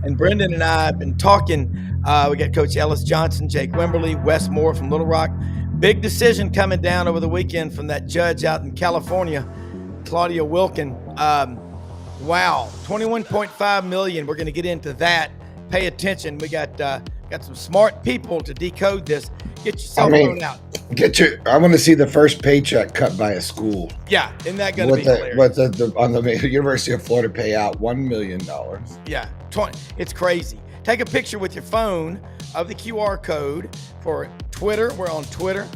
And Brendan and I have been talking. We got Coach Ellis Johnson, Jake Wimberly, Wess Moore from Little Rock. Big decision coming down over the weekend from that judge out in California, Claudia Wilkin. Wow, $21.5 million. We're going to get into that. Pay attention. We got some smart people to decode this. Get your cell phone out. I want to see the first paycheck cut by a school. Yeah, isn't that going to be hilarious? On the University of Florida pay out $1 million. Yeah, it's crazy. Take a picture with your phone of the QR code for Twitter. We're on Twitter,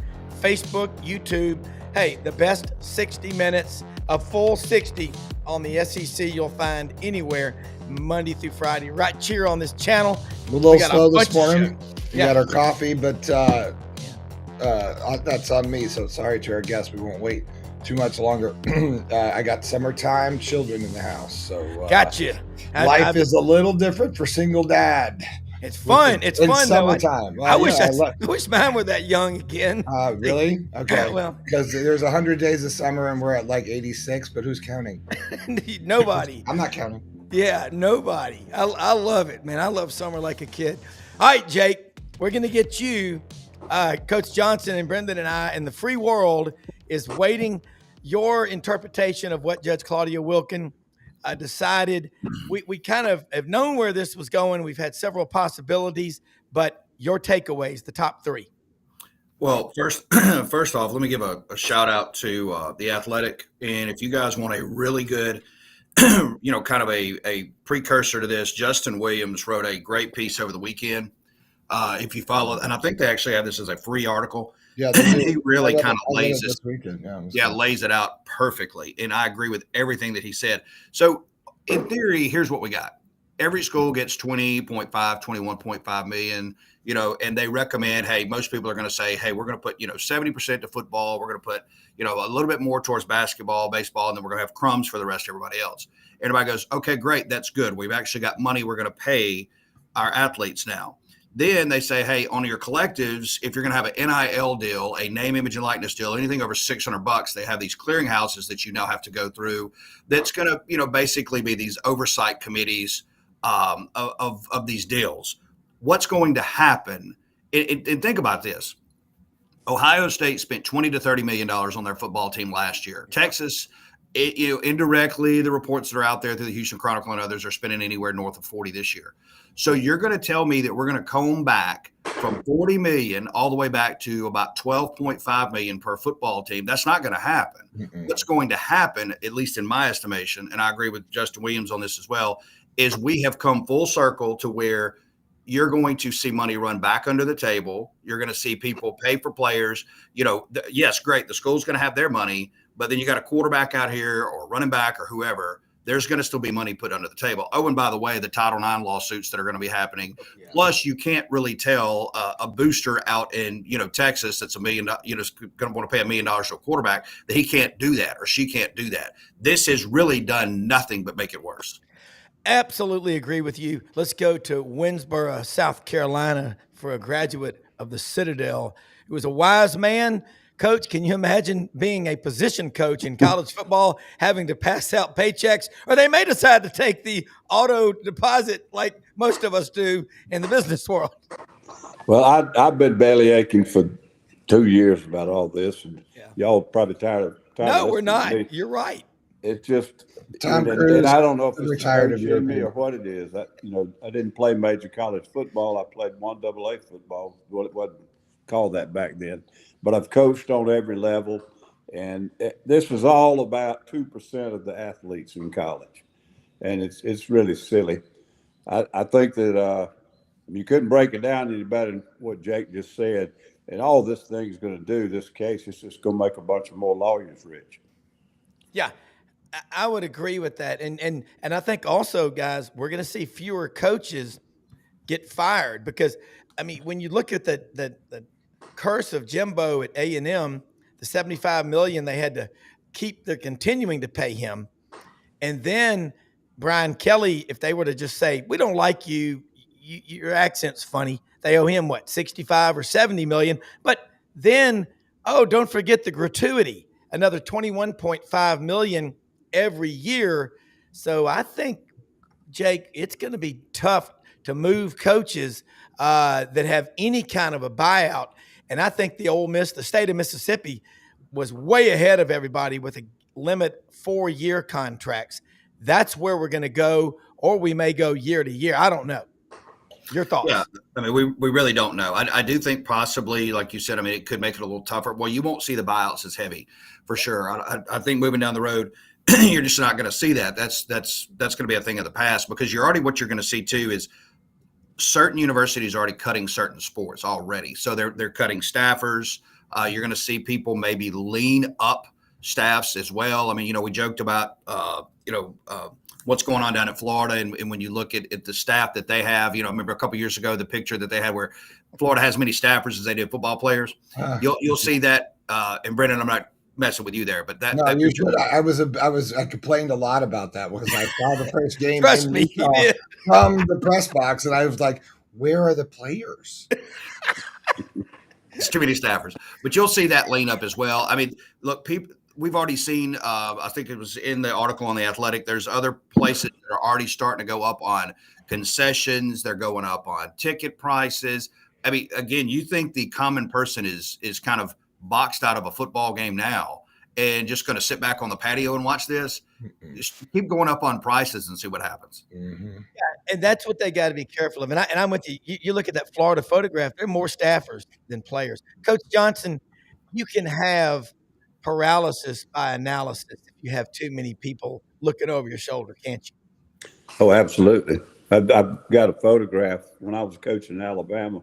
Facebook, YouTube. Hey, the best 60 minutes, a full 60 on the SEC you'll find anywhere Monday through Friday. Right here on this channel. A little slow this morning. We got our coffee, but that's on me. So sorry to our guests. We won't wait too much longer. I got summertime children in the house. So gotcha. Life is a little different for single dad. It's fun. It's fun. Summertime. I wish mine were that young again. Really? Okay. Well, because there's 100 days of summer and we're at like 86, but who's counting? Nobody. I'm not counting. Yeah, nobody. I love it, man. I love summer like a kid. All right, Jake, we're going to get you, Coach Johnson and Brendan and I, and the free world is waiting your interpretation of what Judge Claudia Wilkin decided. We kind of have known where this was going. We've had several possibilities, but your takeaways, the top three. Well, first off, let me give a shout out to The Athletic. And if you guys want a really good, kind of a precursor to this, Justin Williams wrote a great piece over the weekend. If you follow, and I think they actually have this as a free article. Yeah, he really kind of lays this weekend. Lays it out perfectly. And I agree with everything that he said. So in theory, here's what we got. Every school gets 21.5 million, and they recommend, hey, most people are going to say, hey, we're going to put, 70% to football. We're going to put, a little bit more towards basketball, baseball, and then we're going to have crumbs for the rest of everybody else. Everybody goes, okay, great. That's good. We've actually got money we're going to pay our athletes now. Then they say, hey, on your collectives, if you're going to have an NIL deal, a name, image, and likeness deal, anything over $600, they have these clearinghouses that you now have to go through. That's going to, basically be these oversight committees of these deals. What's going to happen? And think about this. Ohio State spent $20 to $30 million on their football team last year. Texas, indirectly, the reports that are out there through the Houston Chronicle and others are spending anywhere north of 40 this year. So you're going to tell me that we're going to comb back from 40 million all the way back to about 12.5 million per football team? That's not going to happen. Mm-mm. What's going to happen, at least in my estimation, and I agree with Justin Williams on this as well, is we have come full circle to where you're going to see money run back under the table. You're going to see people pay for players. Yes, great. The school's going to have their money, but then you got a quarterback out here or running back or whoever. There's going to still be money put under the table. Oh, and by the way, the Title IX lawsuits that are going to be happening. Yeah. Plus, you can't really tell a booster out in Texas that's $1 million, going to want to pay $1 million to a quarterback that he can't do that or she can't do that. This has really done nothing but make it worse. Absolutely agree with you. Let's go to Winsboro, South Carolina, for a graduate of the Citadel. He was a wise man. Coach, can you imagine being a position coach in college football, having to pass out paychecks? Or they may decide to take the auto deposit like most of us do in the business world. Well, I've been belly aching for 2 years about all this, and y'all probably tired. No, we're not. Me. You're right. It's just and I don't know if it's retired of me or what it is. I didn't play major college football. I played 1AA football. Well, it wasn't called that back then. But I've coached on every level, and this was all about 2% of the athletes in college, and it's really silly. I think that you couldn't break it down any better than what Jake just said, and all this thing's going to do, this case, is just going to make a bunch of more lawyers rich. Yeah, I would agree with that, and I think also, guys, we're going to see fewer coaches get fired because, I mean, when you look at the curse of Jimbo at A&M, the $75 million they had to keep, they're continuing to pay him. And then Brian Kelly, if they were to just say, we don't like you, your accent's funny, they owe him what, 65 or 70 million. But then, don't forget the gratuity, another 21.5 million every year. So I think Jake, it's going to be tough to move coaches that have any kind of a buyout. And I think the state of Mississippi, was way ahead of everybody with a limit 4-year contracts. That's where we're going to go, or we may go year to year. I don't know. Your thoughts? Yeah, I mean, we really don't know. I do think possibly, like you said, I mean, it could make it a little tougher. Well, you won't see the buyouts as heavy for sure. I think moving down the road, you're just not going to see that. That's going to be a thing of the past, because what you're going to see too is certain universities are already cutting certain sports already. So they're cutting staffers. You're going to see people maybe lean up staffs as well. I mean, we joked about, what's going on down in Florida. And when you look at the staff that they have, I remember a couple of years ago, the picture that they had where Florida has as many staffers as they did football players. You'll see that. And Brendan, I'm not messing with you there, but that. No, that you picture, I complained a lot about that because I saw the first game Trust me, you did. from the press box, and I was like, where are the players? It's too many staffers, but you'll see that lean up as well. I mean, look, we've already seen, I think it was in the article on The Athletic, there's other places that are already starting to go up on concessions. They're going up on ticket prices. I mean, again, you think the common person is kind of boxed out of a football game now and just going to sit back on the patio and watch this? Just keep going up on prices and see what happens. Yeah, and that's what they got to be careful of. And I'm with you. You look at that Florida photograph, there are more staffers than players. Coach Johnson, you can have paralysis by analysis if you have too many people looking over your shoulder, can't you? Oh, absolutely. I've got a photograph when I was coaching in Alabama,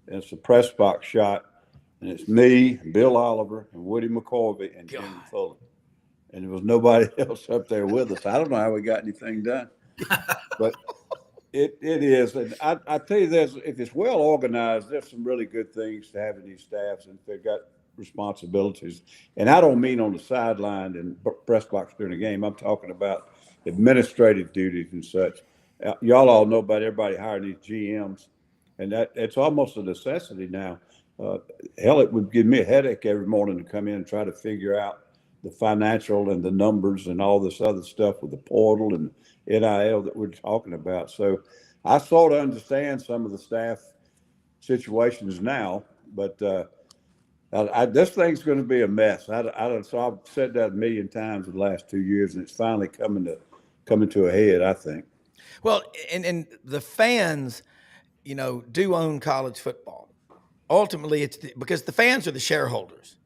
and it's a press box shot, and it's me, Bill Oliver, and Woody McCorvey, and Jimmy Fuller. And there was nobody else up there with us. I don't know how we got anything done, but it is. And I tell you this, if it's well organized, there's some really good things to having these staffs, and if they've got responsibilities. And I don't mean on the sideline and press box during the game. I'm talking about administrative duties and such. Y'all all know about everybody hiring these GMs, and it's almost a necessity now. Hell, it would give me a headache every morning to come in and try to figure out the financial and the numbers and all this other stuff with the portal and NIL that we're talking about. So I sort of understand some of the staff situations now, but this thing's going to be a mess. So I've said that a million times in the last 2 years, and it's finally coming to a head, I think. Well, and the fans, do own college football. Ultimately, it's because the fans are the shareholders.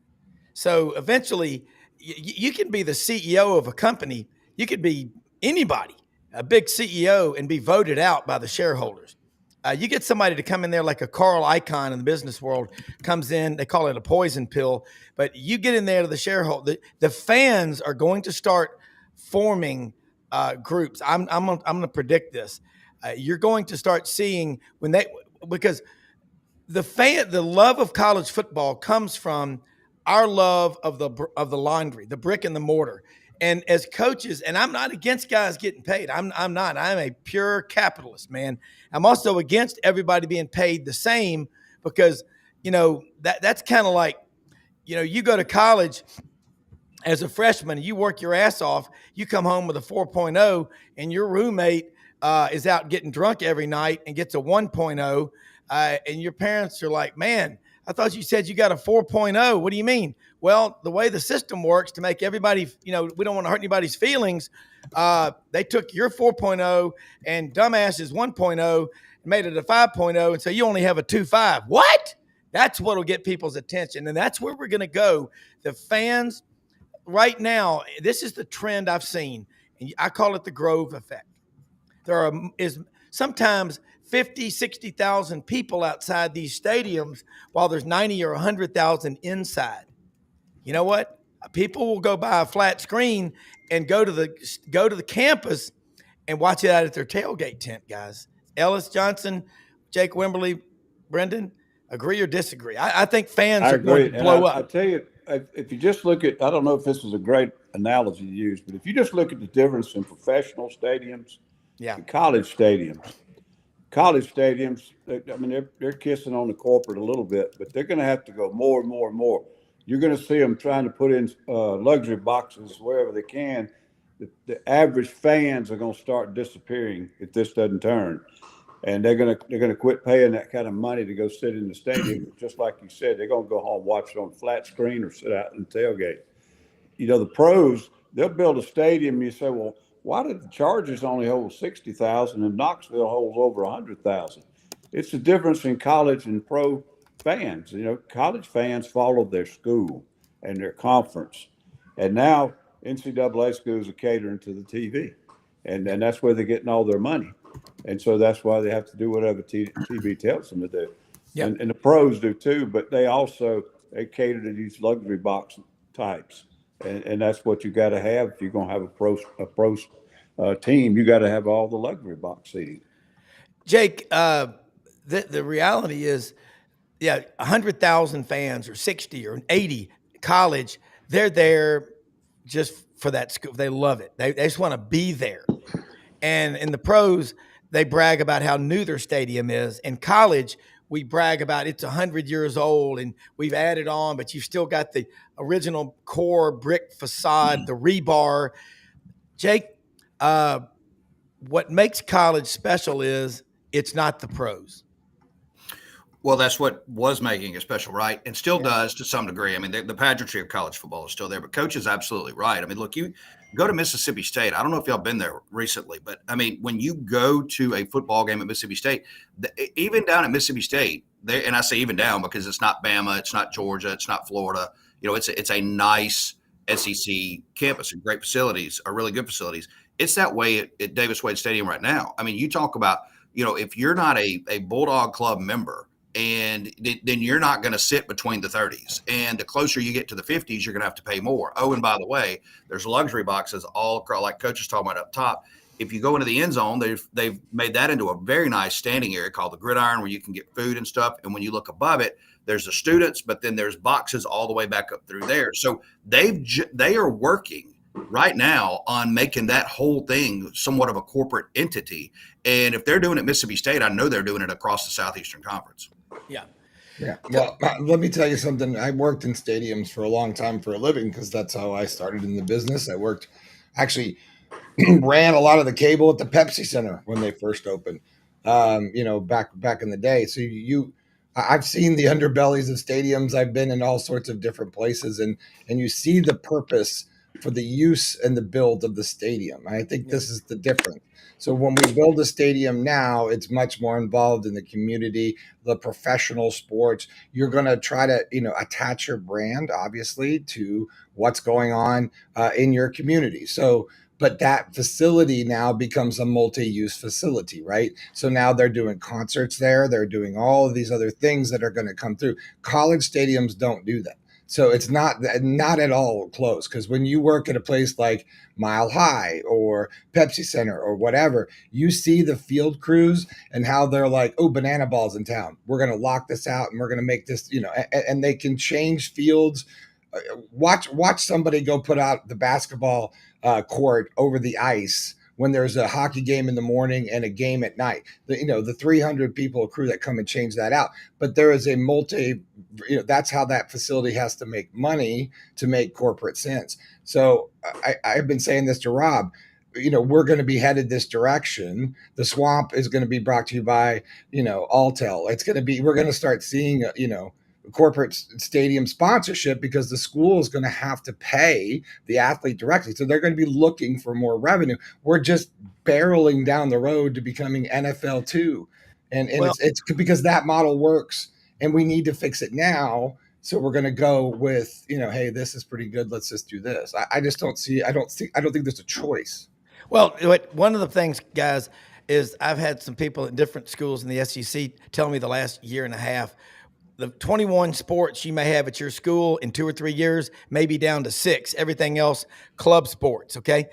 So eventually, you can be the CEO of a company. You could be anybody, a big CEO, and be voted out by the shareholders. You get somebody to come in there like a Carl Icahn in the business world comes in, they call it a poison pill, but you get in there to the shareholder. The fans are going to start forming groups. I'm going to predict this. You're going to start seeing because the love of college football comes from our love of the laundry, the brick and the mortar. And as coaches, and I'm not against guys getting paid. I'm not. I'm a pure capitalist, man. I'm also against everybody being paid the same because, that's kind of like, you go to college as a freshman, you work your ass off, you come home with a 4.0 and your roommate is out getting drunk every night and gets a 1.0. And your parents are like, man, I thought you said you got a 4.0. What do you mean? Well, the way the system works to make everybody, we don't want to hurt anybody's feelings. They took your 4.0 and dumbass's 1.0 and made it a 5.0. And so you only have a 2.5. What? That's what will get people's attention. And that's where we're going to go. The fans right now, this is the trend I've seen. And I call it the Grove effect. There is sometimes 50, 60,000 people outside these stadiums while there's 90 or 100,000 inside. You know what? People will go buy a flat screen and go to the campus and watch it out at their tailgate tent, guys. Ellis Johnson, Jake Wimberly, Brendan, agree or disagree? I think fans are going to blow up. I tell you, if you just look at, I don't know if this is a great analogy to use, but if you just look at the difference in professional stadiums and college stadiums, they're kissing on the corporate a little bit, but they're going to have to go more and more and more. You're going to see them trying to put in luxury boxes wherever they can, the average fans are going to start disappearing if this doesn't turn. And they're gonna quit paying that kind of money to go sit in the stadium. Just like you said, they're gonna go home, watch it on flat screen, or sit out in the tailgate. The pros, they'll build a stadium. And you say, well, why did the Chargers only hold 60,000 and Knoxville holds over 100,000? It's the difference in college and pro fans. College fans follow their school and their conference, and now NCAA schools are catering to the TV, and that's where they're getting all their money. And so that's why they have to do whatever TV tells them to do. Yep. And the pros do too, but they cater to these luxury box types. And that's what you got to have if you're going to have a pro team. You got to have all the luxury box seating. Jake, the reality is, 100,000 fans or 60 or 80 college, they're there just for that school. They love it. They just want to be there. And in the pros, they brag about how new their stadium is. In college, we brag about it's 100 years old and we've added on, but you've still got the original core brick facade, the rebar. Jake, what makes college special is it's not the pros. Well, that's what was making it special, right? And still does to some degree. I mean, the pageantry of college football is still there, but Coach is absolutely right. I mean, look, you go to Mississippi State. I don't know if y'all been there recently, but I mean, when you go to a football game at Mississippi State, even down at Mississippi State, and I say even down because it's not Bama, it's not Georgia, it's not Florida. It's a nice SEC campus and great facilities, are really good facilities. It's that way at Davis Wade Stadium right now. I mean, you talk about, if you're not a Bulldog Club member, and then you're not going to sit between the 30s. And the closer you get to the 50s, you're going to have to pay more. Oh, and by the way, there's luxury boxes all across, like Coach is talking about up top. If you go into the end zone, they've made that into a very nice standing area called the gridiron where you can get food and stuff. And when you look above it, there's the students, but then there's boxes all the way back up through there. So they are working right now on making that whole thing somewhat of a corporate entity. And if they're doing it at Mississippi State, I know they're doing it across the Southeastern Conference. Yeah. Well, let me tell you something. I worked in stadiums for a long time for a living because that's how I started in the business. I actually ran a lot of the cable at the Pepsi Center when they first opened, back in the day. So I've seen the underbellies of stadiums. I've been in all sorts of different places, and you see the purpose for the use and the build of the stadium. I think this is the difference. So when we build a stadium now, it's much more involved in the community, the professional sports. You're going to try to, attach your brand, obviously, to what's going on in your community. So, but that facility now becomes a multi-use facility, right? So now they're doing concerts there. They're doing all of these other things that are going to come through. College stadiums don't do that. So it's not at all close, because when you work at a place like Mile High or Pepsi Center or whatever, you see the field crews and how they're like, oh, banana balls in town. We're going to lock this out and we're going to make this, and they can change fields. Watch somebody go put out the basketball court over the ice when there's a hockey game in the morning and a game at night. The 300 people crew that come and change that out. But there is a that's how that facility has to make money to make corporate sense. So I've been saying this to Rob, we're going to be headed this direction. The Swamp is going to be brought to you by, Alltel. We're going to start seeing, corporate stadium sponsorship, because the school is going to have to pay the athlete directly. So they're going to be looking for more revenue. We're just barreling down the road to becoming NFL 2. And it's because that model works and we need to fix it now. So we're going to go with, hey, this is pretty good. Let's just do this. I don't think there's a choice. Well, one of the things, guys, is I've had some people at different schools in the SEC tell me the last year and a half, the 21 sports you may have at your school in 2 or 3 years may be down to 6. Everything else, club sports, okay?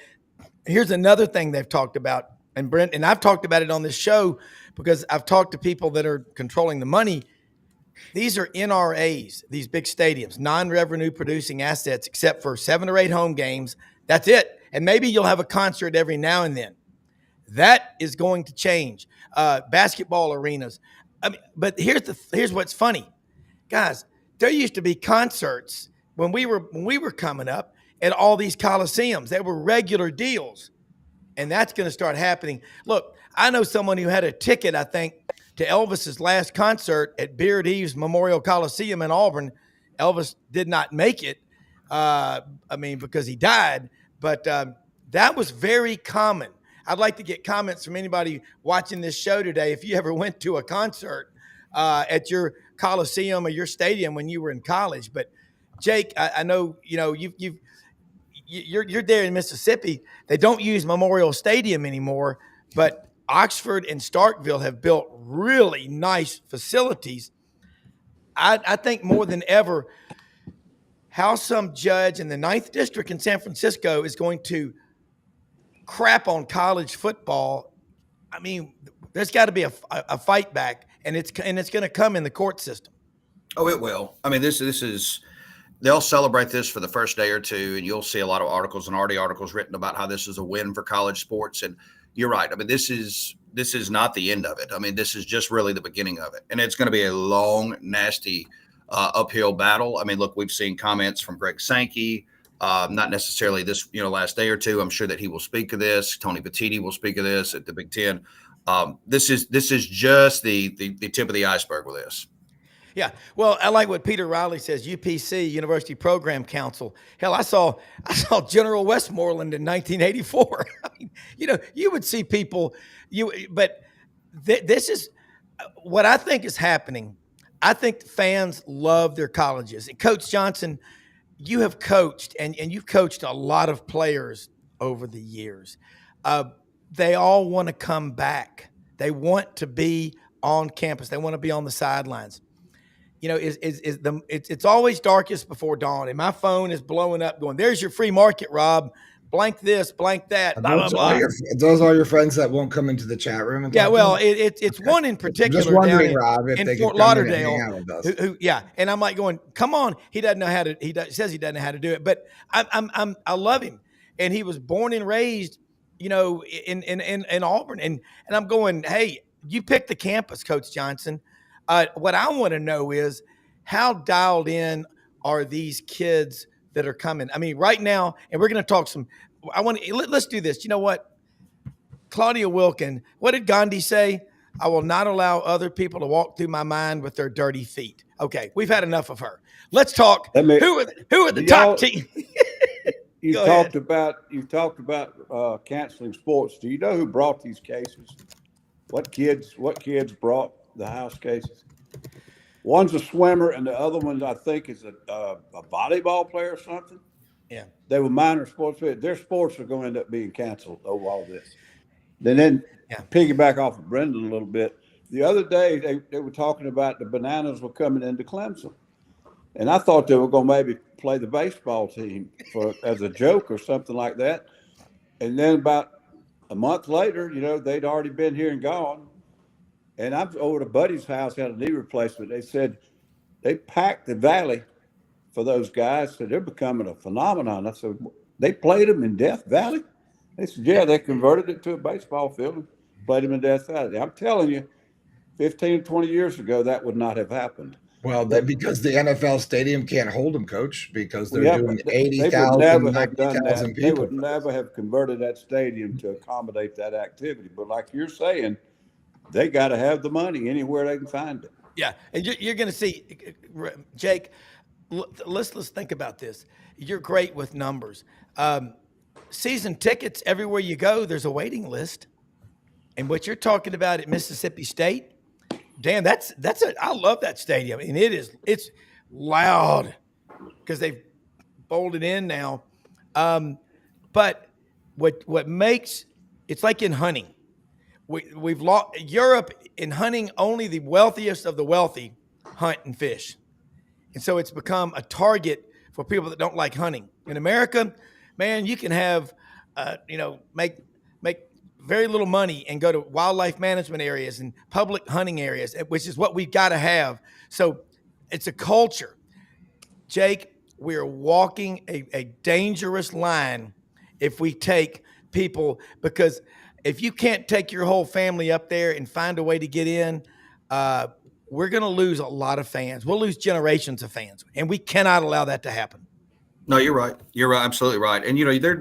Here's another thing they've talked about, and Brent, and I've talked about it on this show because I've talked to people that are controlling the money. These are NRAs, these big stadiums, non-revenue producing assets, except for 7 or 8 home games. That's it. And maybe you'll have a concert every now and then. That is going to change. Basketball arenas. But here's what's funny. Guys, there used to be concerts when we were coming up, at all these coliseums. They were regular deals. And that's going to start happening. Look, I know someone who had a ticket, I think, to Elvis's last concert at Beard Eves Memorial Coliseum in Auburn. Elvis did not make it, because he died. But that was very common. I'd like to get comments from anybody watching this show today. If you ever went to a concert at your Coliseum or your stadium when you were in college. But Jake, I know, you're there in Mississippi. They don't use Memorial Stadium anymore, but Oxford and Starkville have built really nice facilities. I think more than ever, how some judge in the 9th District in San Francisco is going to crap on college football. I mean, there's got to be a fight back, and it's going to come in the court system. Oh, it will. I mean, this is. They'll celebrate this for the first day or two, and you'll see a lot of articles and articles written about how this is a win for college sports. And you're right. I mean, this is not the end of it. I mean, this is just really the beginning of it. And it's going to be a long, nasty uphill battle. I mean, look, we've seen comments from Greg Sankey, not necessarily this, last day or two. I'm sure that he will speak of this. Tony Petitti will speak of this at the Big Ten. This is just the tip of the iceberg with this. Yeah, well, I like what Peter Riley says. UPC, University Program Council. Hell, I saw General Westmoreland in 1984. I mean, you would see people. This is what I think is happening. I think fans love their colleges. And Coach Johnson, you have coached, and you've coached a lot of players over the years. They all want to come back. They want to be on campus. They want to be on the sidelines. It's always darkest before dawn, and my phone is blowing up going, there's your free market, Rob. Blank this, blank that. Blah, blah, blah. Those are your friends that won't come into the chat room. Yeah, well, it's okay. One in particular. Just wondering, Rob, if they Fort Lauderdale. And I'm like going, come on. He doesn't know how to. Says he doesn't know how to do it, but I love him, and he was born and raised, in Auburn, and I'm going, hey, you picked the campus, Coach Johnson. What I want to know is how dialed in are these kids that are coming? I mean, right now, and we're going to talk let's do this. You know what? Claudia Wilkin, what did Gandhi say? I will not allow other people to walk through my mind with their dirty feet. Okay, we've had enough of her. Let's talk. Who are the top team? You've talked about canceling sports. Do you know who brought these cases? What kids brought the house cases? One's a swimmer, and the other one, I think, is a volleyball player or something. Yeah. They were minor sports. Their sports are going to end up being canceled over all this. Then piggyback off of Brendan a little bit. The other day, they were talking about the Bananas were coming into Clemson. And I thought they were going to maybe play the baseball team as a joke or something like that. And then about a month later, they'd already been here and gone. And I'm over to Buddy's house, had a knee replacement. They said they packed the Valley for those guys. So they're becoming a phenomenon. I said, they played them in Death Valley? They said, yeah, they converted it to a baseball field and played them in Death Valley. I'm telling you, 15, 20 years ago, that would not have happened. Well, because the NFL stadium can't hold them, Coach, because they're doing 80,000, 90,000 people. They would never have converted that stadium to accommodate that activity. But like you're saying, they got to have the money anywhere they can find it. Yeah, and you're going to see, Jake. Let's think about this. You're great with numbers. Season tickets, everywhere you go, there's a waiting list. And what you're talking about at Mississippi State, Dan, I love that stadium, and it's loud because they've bolted in now. But what makes it's like in hunting. We've lost Europe in hunting. Only the wealthiest of the wealthy hunt and fish, and so it's become a target for people that don't like hunting. In America, man, you can have, make very little money and go to wildlife management areas and public hunting areas, which is what we've got to have. So it's a culture. Jake, we are walking a dangerous line if we take people, because if you can't take your whole family up there and find a way to get in, we're going to lose a lot of fans. We'll lose generations of fans, and we cannot allow that to happen. No, you're right. You're right. Absolutely right. And,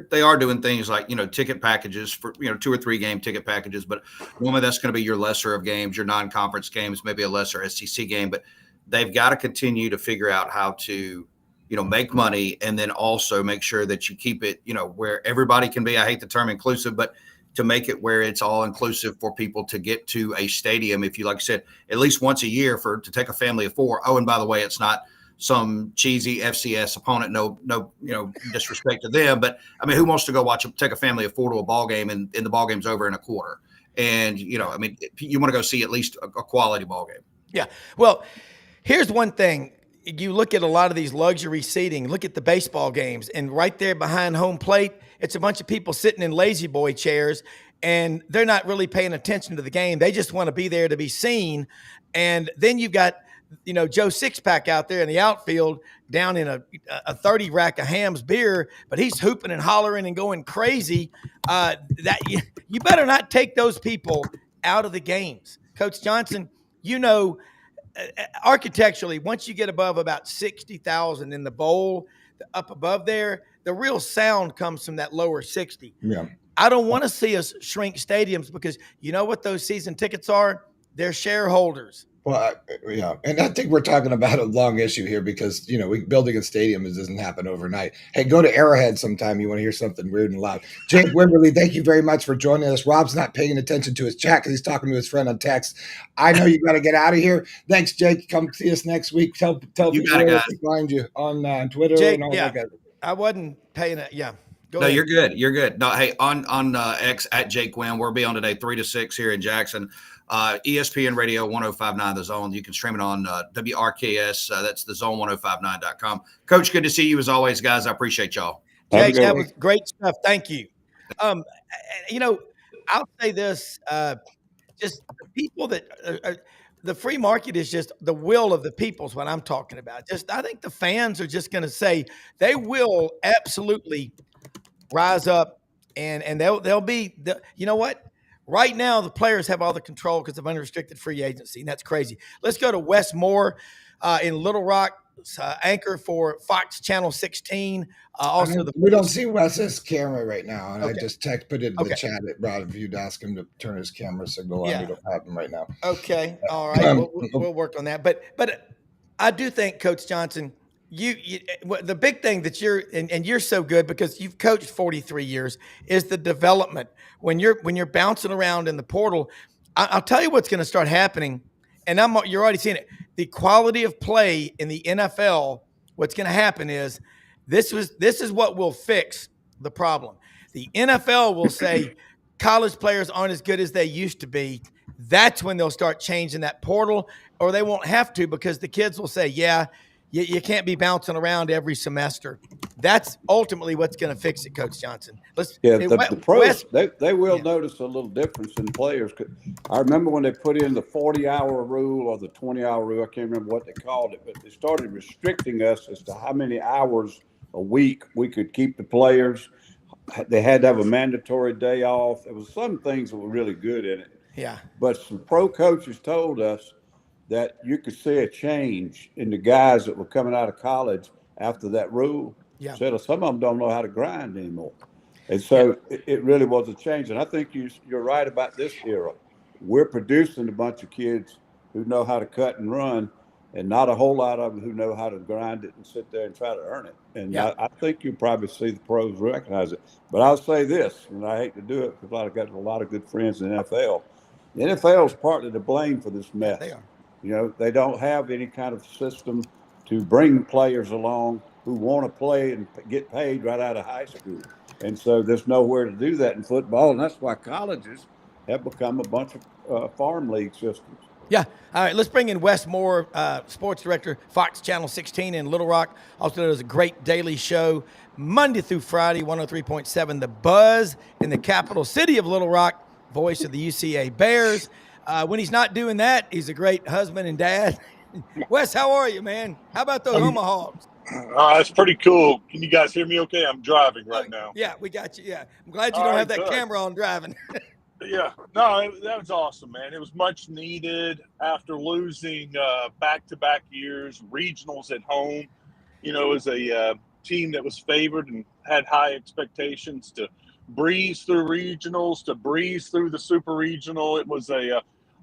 they are doing things like, ticket packages for, 2 or 3 game ticket packages, but normally that's going to be your lesser of games, your non-conference games, maybe a lesser SEC game, but they've got to continue to figure out how to, make money and then also make sure that you keep it, where everybody can be, I hate the term inclusive, but to make it where it's all inclusive for people to get to a stadium. If you, like I said, at least once a year to take a family of 4. Oh, and by the way, it's not some cheesy FCS opponent. No, disrespect to them, but I mean, who wants to go take a family of 4 to a ball game and the ball game's over in a quarter? And you want to go see at least a quality ball game. Yeah. Well, here's one thing. You look at a lot of these luxury seating, look at the baseball games, and right there behind home plate, it's a bunch of people sitting in lazy boy chairs, and they're not really paying attention to the game. They just want to be there to be seen. And then you've got, Joe Sixpack out there in the outfield down in a 30 rack of Ham's beer, but he's hooping and hollering and going crazy. That you better not take those people out of the games. Coach Johnson, architecturally, once you get above about 60,000 in the bowl, up above there, the real sound comes from that lower 60. Yeah. I don't want to see us shrink stadiums because you know what those season tickets are? They're shareholders. Well, yeah, and I think we're talking about a long issue here because building a stadium doesn't happen overnight. Hey, go to Arrowhead sometime. You want to hear something weird and loud. Jake Wimberly, thank you very much for joining us. Rob's not paying attention to his chat because he's talking to his friend on text. I know you got to get out of here. Thanks, Jake. Come see us next week. Tell people where to find you on Twitter Jake, and all that. I wasn't paying it. Yeah. Go ahead. You're good. You're good. No, hey, on X at Jake Wynn, we'll be on today 3 to 6 here in Jackson. ESPN Radio 105.9 The Zone. You can stream it on WRKS. That's thezone1059.com. Coach, good to see you as always, guys. I appreciate y'all. Jake, that was great stuff. Thank you. I'll say this: just the people that the free market is just the will of the people is what I'm talking about. I think the fans are just going to say they will absolutely rise up, and they'll be. You know what? Right now, the players have all the control because of unrestricted free agency, and that's crazy. Let's go to Wess Moore in Little Rock, anchor for Fox Channel 16. We don't see Wes's camera right now, and okay. I just put it in the chat. Rob, if you'd ask him to turn his camera signal on, we don't have him right now. Okay, all right, we'll work on that. But I do think, Coach Johnson, the big thing that you're so good because you've coached 43 years is the development. When you're bouncing around in the portal, I'll tell you what's going to start happening, and you're already seeing it. The quality of play in the NFL, what's going to happen is this is what will fix the problem. The NFL will say college players aren't as good as they used to be. That's when they'll start changing that portal, or they won't have to because the kids will say, yeah, you can't be bouncing around every semester. That's ultimately what's going to fix it, Coach Johnson. The pros, they will notice a little difference in players. I remember when they put in the 40-hour rule or the 20-hour rule. I can't remember what they called it, but they started restricting us as to how many hours a week we could keep the players. They had to have a mandatory day off. There was some things that were really good in it. Yeah. But some pro coaches told us that you could see a change in the guys that were coming out of college after that rule. Yeah. Said some of them don't know how to grind anymore. And so it really was a change. And I think you're right about this era. We're producing a bunch of kids who know how to cut and run, and not a whole lot of them who know how to grind it and sit there and try to earn it. And I think you'll probably see the pros recognize it. But I'll say this, and I hate to do it because I've got a lot of good friends in the NFL. The NFL is partly to blame for this mess. They are. They don't have any kind of system to bring players along who want to play and get paid right out of high school. And so there's nowhere to do that in football. And that's why colleges have become a bunch of farm league systems. Yeah. All right. Let's bring in Wess Moore, sports director, Fox Channel 16 in Little Rock. Also does a great daily show Monday through Friday, 103.7 The Buzz in the capital city of Little Rock, voice of the UCA Bears. When he's not doing that, he's a great husband and dad. Wes, how are you, man? How about those Hogs? It's pretty cool. Can you guys hear me okay? I'm driving right now. Yeah, we got you. Yeah. I'm glad you don't have that camera on driving. Yeah. No, that was awesome, man. It was much needed after losing back-to-back years, regionals at home. As a team that was favored and had high expectations to breeze through regionals, to breeze through the super regional. It was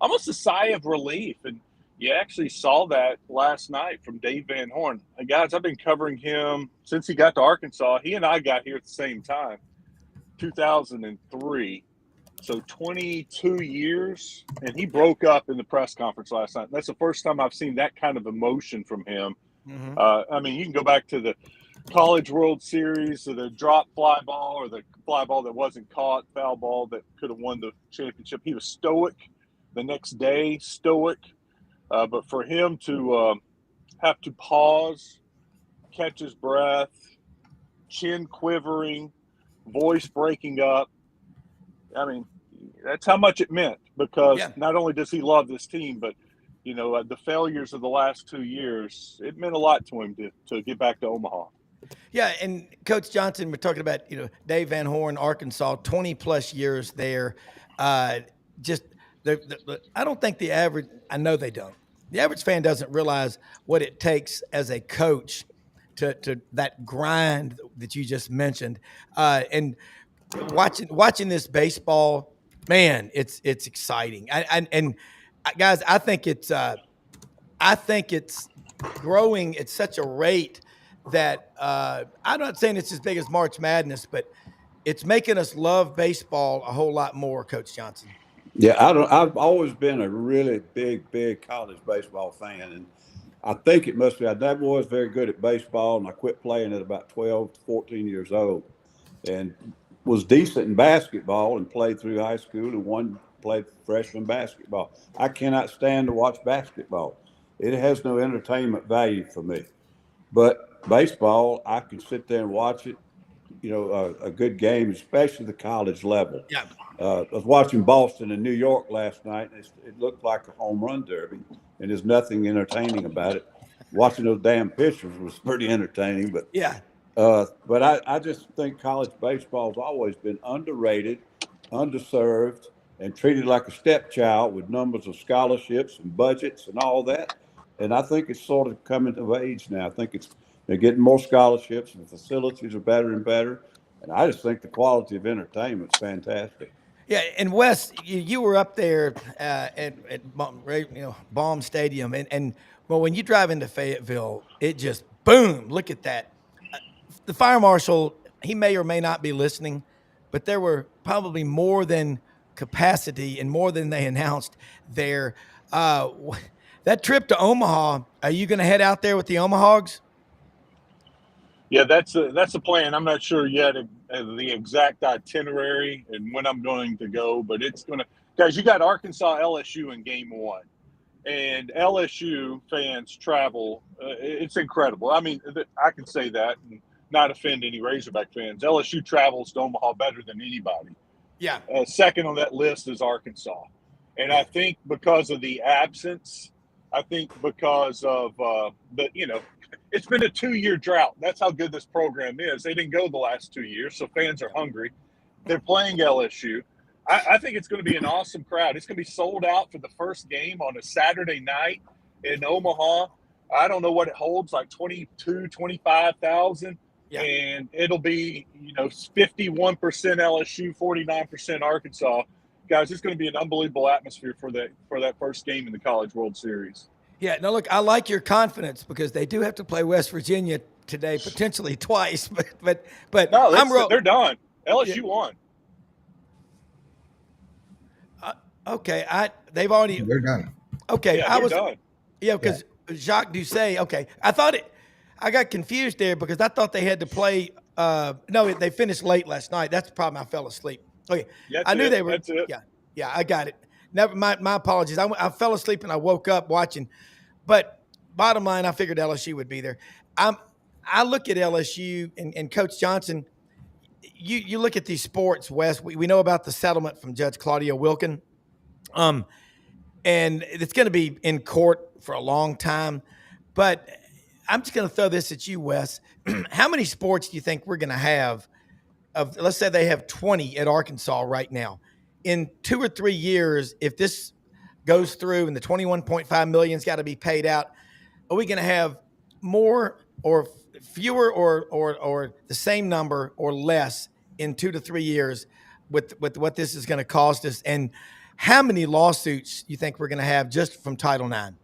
almost a sigh of relief. And you actually saw that last night from Dave Van Horn. Guys, I've been covering him since he got to Arkansas. He and I got here at the same time, 2003. So 22 years, and he broke up in the press conference last night. That's the first time I've seen that kind of emotion from him. Mm-hmm. I mean, you can go back to the College World Series, or the drop fly ball, or the fly ball that wasn't caught, foul ball that could have won the championship. He was stoic. The next day, stoic. But for him to have to pause, catch his breath, chin quivering, voice breaking up, I mean, that's how much it meant, because not only does he love this team, but, you know, the failures of the last 2 years, it meant a lot to him to get back to Omaha. Yeah, and Coach Johnson, we're talking about, you know, Dave Van Horn, Arkansas, 20-plus years there. Just I don't think the average – I know they don't. The average fan doesn't realize what it takes as a coach to that grind that you just mentioned. And – watching this baseball, man, it's exciting. And guys, I think it's growing at such a rate that I'm not saying it's as big as March Madness, but it's making us love baseball a whole lot more, Coach Johnson. Yeah, I've always been a really big college baseball fan, and I think it must be. I never was very good at baseball, and I quit playing at about 12 to 14 years old, and was decent in basketball and played through high school and played freshman basketball. I cannot stand to watch basketball. It has no entertainment value for me. But baseball, I can sit there and watch it, you know, a good game, especially the college level. Yeah. I was watching Boston and New York last night, and it looked like a home run derby, and there's nothing entertaining about it. Watching those damn pitchers was pretty entertaining, but yeah. But I just think college baseball has always been underrated, underserved, and treated like a stepchild with numbers of scholarships and budgets and all that. And I think it's sort of coming of age now. I think they're getting more scholarships, and the facilities are better and better. And I just think the quality of entertainment is fantastic. Yeah, and Wes, you were up there at Baum Stadium, and well, when you drive into Fayetteville, it just boom! Look at that. The fire marshal, he may or may not be listening, but there were probably more than capacity and more than they announced there. That trip to Omaha, are you going to head out there with the Omahogs? Yeah, that's a plan. I'm not sure yet the exact itinerary and when I'm going to go, but it's going to – guys, you got Arkansas LSU in game one. And LSU fans travel. It's incredible. I mean, I can say that and not offend any Razorback fans. LSU travels to Omaha better than anybody. Yeah. Second on that list is Arkansas. And I think because of the absence, I think because of it's been a 2-year drought. That's how good this program is. They didn't go the last 2 years, so fans are hungry. They're playing LSU. I think it's going to be an awesome crowd. It's going to be sold out for the first game on a Saturday night in Omaha. I don't know what it holds, like 22, 25,000. Yeah. And it'll be, 51% LSU, 49% Arkansas. Guys, it's going to be an unbelievable atmosphere for that first game in the College World Series. Yeah, no, look, I like your confidence because they do have to play West Virginia today, potentially twice. But no, they're done. LSU won. Okay, they're done. Okay, yeah, they're done. Yeah, because Jacques Doucet. Okay, I got confused there because I thought they had to play. No, they finished late last night. That's the problem. I fell asleep. Okay, I knew they were. That's it. Yeah, I got it. Never. My apologies. I fell asleep and I woke up watching. But bottom line, I figured LSU would be there. I look at LSU and Coach Johnson. You look at these sports, Wes. We know about the settlement from Judge Claudia Wilkin. And it's going to be in court for a long time. But I'm just going to throw this at you, Wes. How many sports do you think we're going to have? Let's say they have 20 at Arkansas right now. In 2 or 3 years, if this goes through and the $21.5 million's got to be paid out, are we going to have more or fewer or the same number or less in 2 to 3 years with what this is going to cost us, and how many lawsuits you think we're going to have just from Title IX?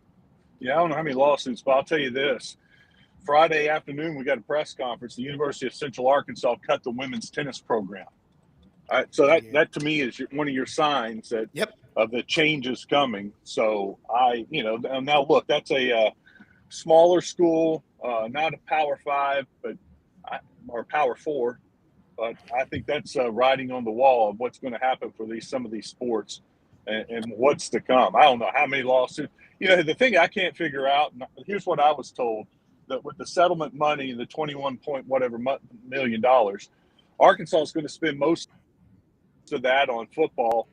Yeah, I don't know how many lawsuits, but I'll tell you this. Friday afternoon, we got a press conference. The University of Central Arkansas cut the women's tennis program. So that to me is one of your signs that of the changes coming. So now look, that's a smaller school, not a Power 5, or Power 4. But I think that's writing on the wall of what's going to happen for some of these sports and what's to come. I don't know how many lawsuits. The thing I can't figure out, and here's what I was told, that with the settlement money, the 21 point whatever million dollars, Arkansas is going to spend most of that on football,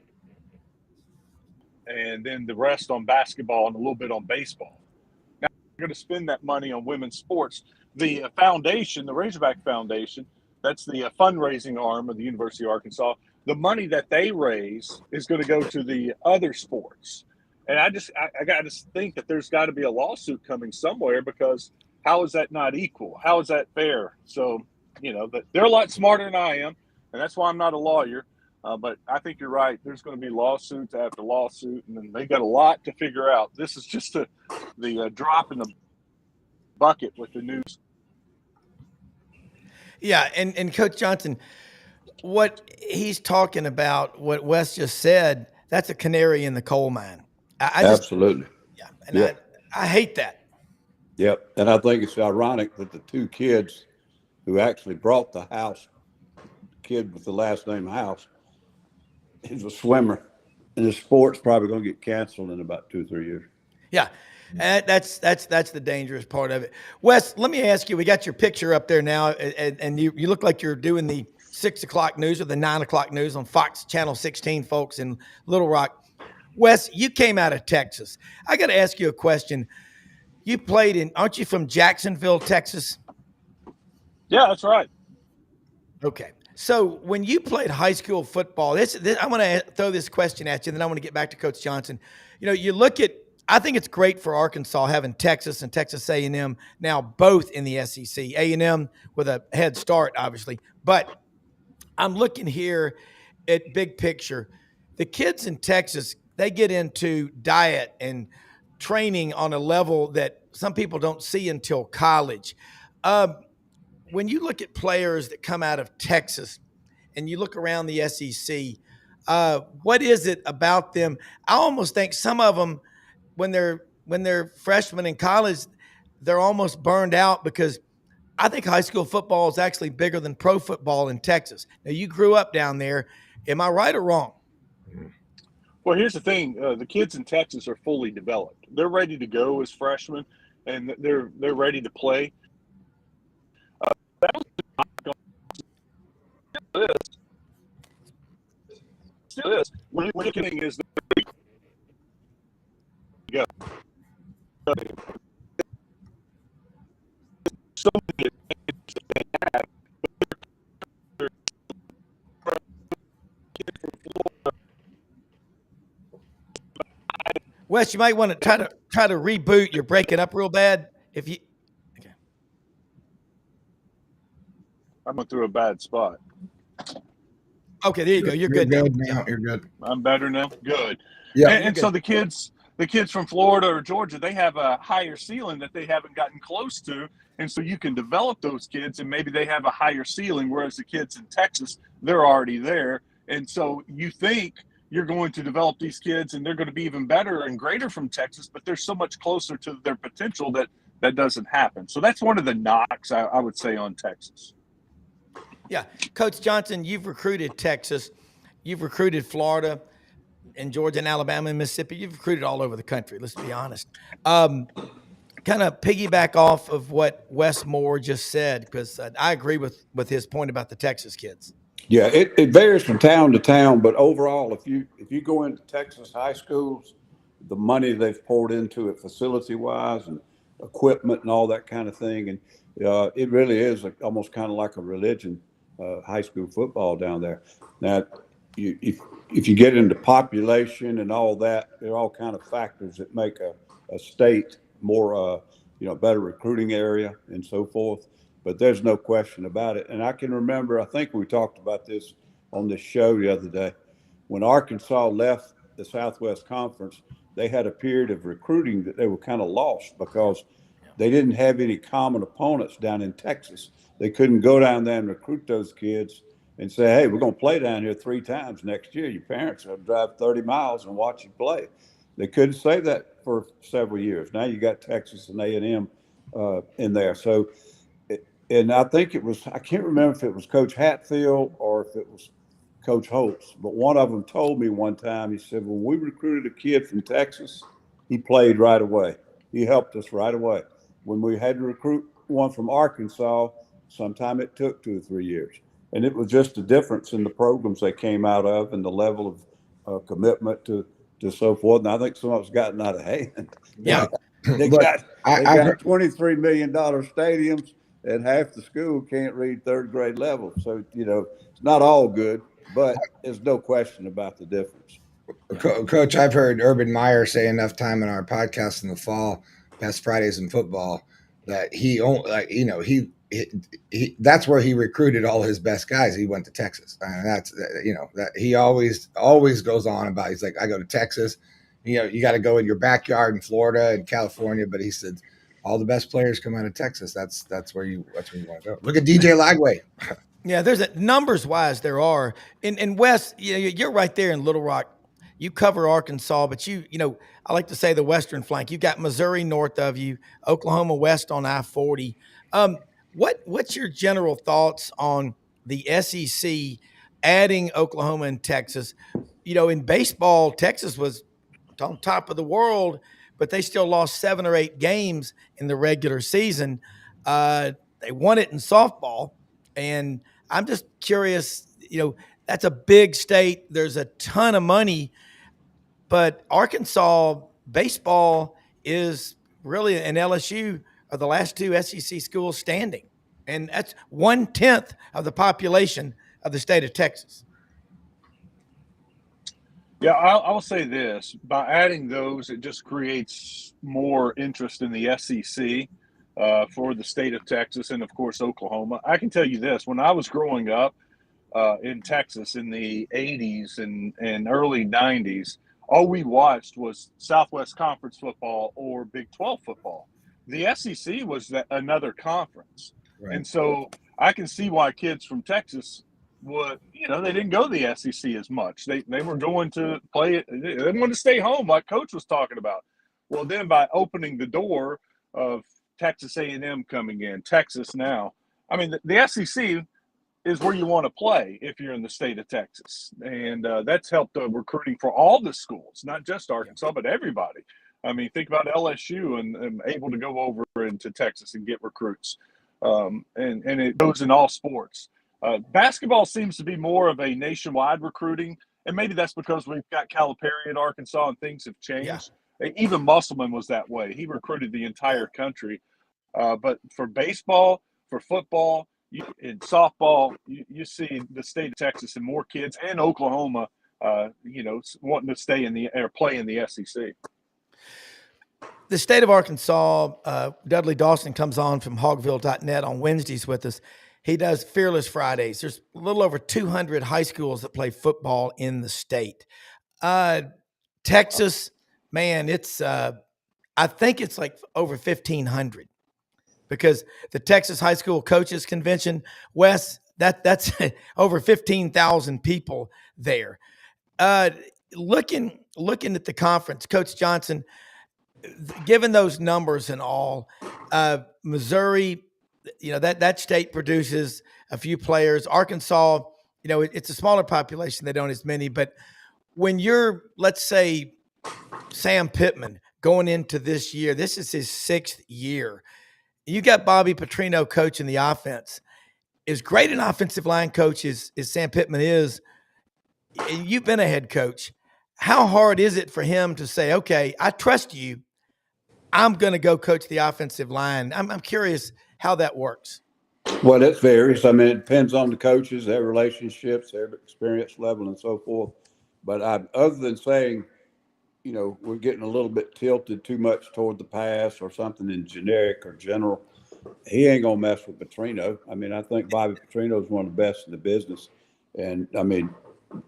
and then the rest on basketball and a little bit on baseball. Now we're going to spend that money on women's sports. The foundation, the Razorback Foundation, that's the fundraising arm of the University of Arkansas. The money that they raise is going to go to the other sports. And I got to think that there's got to be a lawsuit coming somewhere, because how is that not equal? How is that fair? So, they're a lot smarter than I am, and that's why I'm not a lawyer. But I think you're right. There's going to be lawsuit after lawsuit, and then they got a lot to figure out. This is just the drop in the bucket with the news. Yeah, and Coach Johnson, what he's talking about, what Wes just said, that's a canary in the coal mine. Absolutely. Yeah, and I hate that. Yep, and I think it's ironic that the two kids who actually brought the house, the kid with the last name House, is a swimmer, and the sport's probably going to get canceled in about 2 or 3 years. Yeah, that's the dangerous part of it. Wes, let me ask you. We got your picture up there now, and you look like you're doing the 6 o'clock news or the 9 o'clock news on Fox Channel 16, folks, in Little Rock. Wes, you came out of Texas. I got to ask you a question. You played aren't you from Jacksonville, Texas? Yeah, that's right. Okay. So when you played high school football, I want to throw this question at you, and then I want to get back to Coach Johnson. You look at, I think it's great for Arkansas having Texas and Texas A&M now both in the SEC. A&M with a head start, obviously. But I'm looking here at big picture. The kids in Texas, they get into diet and training on a level that some people don't see until college. When you look at players that come out of Texas and you look around the SEC, what is it about them? I almost think some of them, when they're freshmen in college, they're almost burned out, because I think high school football is actually bigger than pro football in Texas. Now, you grew up down there. Am I right or wrong? Well, here's the thing. The kids in Texas are fully developed. They're ready to go as freshmen, and they're ready to play. Still is. When you're looking is the go. So many they have. Wes, you might want to try to reboot. You're breaking up real bad. Okay. I went through a bad spot. Okay, there you go. You're good now. You're good. I'm better now. Good. Yeah. And so the kids from Florida or Georgia, they have a higher ceiling that they haven't gotten close to. And so you can develop those kids, and maybe they have a higher ceiling, whereas the kids in Texas, they're already there. And so you think you're going to develop these kids and they're going to be even better and greater from Texas, but they're so much closer to their potential that doesn't happen. So that's one of the knocks I would say on Texas. Yeah. Coach Johnson, you've recruited Texas. You've recruited Florida and Georgia and Alabama and Mississippi. You've recruited all over the country. Let's be honest. Kind of piggyback off of what Wess Moore just said, because I agree with his point about the Texas kids. Yeah, it varies from town to town, but overall, if you go into Texas high schools, the money they've poured into it facility-wise and equipment and all that kind of thing, and it really is almost kind of like a religion, high school football down there. Now, if you get into population and all that, there are all kind of factors that make a state more, better recruiting area and so forth. But there's no question about it. And I can remember, I think we talked about this on this show the other day, when Arkansas left the Southwest Conference, they had a period of recruiting that they were kind of lost because they didn't have any common opponents down in Texas. They couldn't go down there and recruit those kids and say, hey, we're going to play down here 3 times next year. Your parents are going to drive 30 miles and watch you play. They couldn't say that for several years. Now you got Texas and A&M in there. So, and I think it was, I can't remember if it was Coach Hatfield or if it was Coach Holtz, but one of them told me one time, he said, when we recruited a kid from Texas, he played right away. He helped us right away. When we had to recruit one from Arkansas, sometime it took 2 or 3 years. And it was just a difference in the programs they came out of and the level of commitment to so forth. And I think some of it's gotten out of hand. Yeah. They got $23 million stadiums, and half the school can't read 3rd grade level. So, it's not all good, but there's no question about the difference. Coach, I've heard Urban Meyer say enough time in our podcast in the fall, Best Fridays in Football, that he that's where he recruited all his best guys. He went to Texas. And that's, that he always goes on about, he's like, I go to Texas, you got to go in your backyard in Florida and California. But he said, all the best players come out of Texas. That's where you want to go. Look at DJ Lagway. Yeah, there's numbers wise there are. And Wes, you're right there in Little Rock. You cover Arkansas, but I like to say the western flank. You've got Missouri north of you, Oklahoma west on I-40. What's your general thoughts on the SEC adding Oklahoma and Texas? In baseball, Texas was on top of the world, but they still lost 7 or 8 games in the regular season. They won it in softball, and I'm just curious, that's a big state. There's a ton of money, but Arkansas baseball is really, and LSU are the last 2 SEC schools standing. And that's 1/10 of the population of the state of Texas. Yeah, I'll say this. By adding those, it just creates more interest in the SEC for the state of Texas and, of course, Oklahoma. I can tell you this. When I was growing up in Texas in the 80s and early 90s, all we watched was Southwest Conference football or Big 12 football. The SEC was another conference. Right. And so I can see why kids from Texas would, they didn't go to the SEC as much. They were going to play it. They didn't want to stay home like Coach was talking about. Well, then by opening the door of Texas A&M coming in, Texas now, I mean, the SEC is where you want to play if you're in the state of Texas. And that's helped recruiting for all the schools, not just Arkansas, but everybody. I mean, think about LSU and able to go over into Texas and get recruits. And it goes in all sports. Basketball seems to be more of a nationwide recruiting, and maybe that's because we've got Calipari in Arkansas and things have changed. Yeah. Even Musselman was that way. He recruited the entire country. But for baseball, for football, in softball, you see the state of Texas and more kids, and Oklahoma, wanting to stay or play in the SEC. The state of Arkansas, Dudley Dawson comes on from hogville.net on Wednesdays with us. He does Fearless Fridays. There's a little over 200 high schools that play football in the state. Texas, man, it's I think it's like over 1,500 because the Texas High School Coaches Convention, Wes, that's over 15,000 people there. Looking at the conference, Coach Johnson, given those numbers and all, Missouri, that state produces a few players. Arkansas, it's a smaller population. They don't as many. But when you're, let's say, Sam Pittman going into this year, this is his 6th year. You got Bobby Petrino coaching the offense. As great an offensive line coach as Sam Pittman is, and you've been a head coach, how hard is it for him to say, okay, I trust you, I'm going to go coach the offensive line? I'm curious how that works. Well, it varies. I mean, it depends on the coaches, their relationships, their experience level, and so forth. But other than saying, we're getting a little bit tilted too much toward the pass or something in generic or general, he ain't going to mess with Petrino. I mean, I think Bobby Petrino is one of the best in the business. And I mean,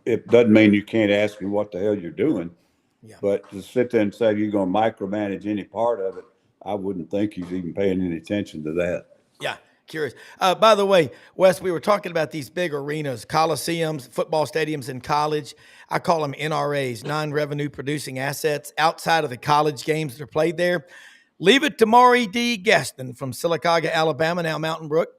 it doesn't mean you can't ask him what the hell you're doing. Yeah. But to sit there and say you're going to micromanage any part of it, I wouldn't think he's even paying any attention to that. Yeah, curious. By the way, Wes, we were talking about these big arenas, coliseums, football stadiums in college. I call them NRAs, non-revenue producing assets, outside of the college games that are played there. Leave it to Maury D. Gaston from Sylacauga, Alabama, now Mountain Brook.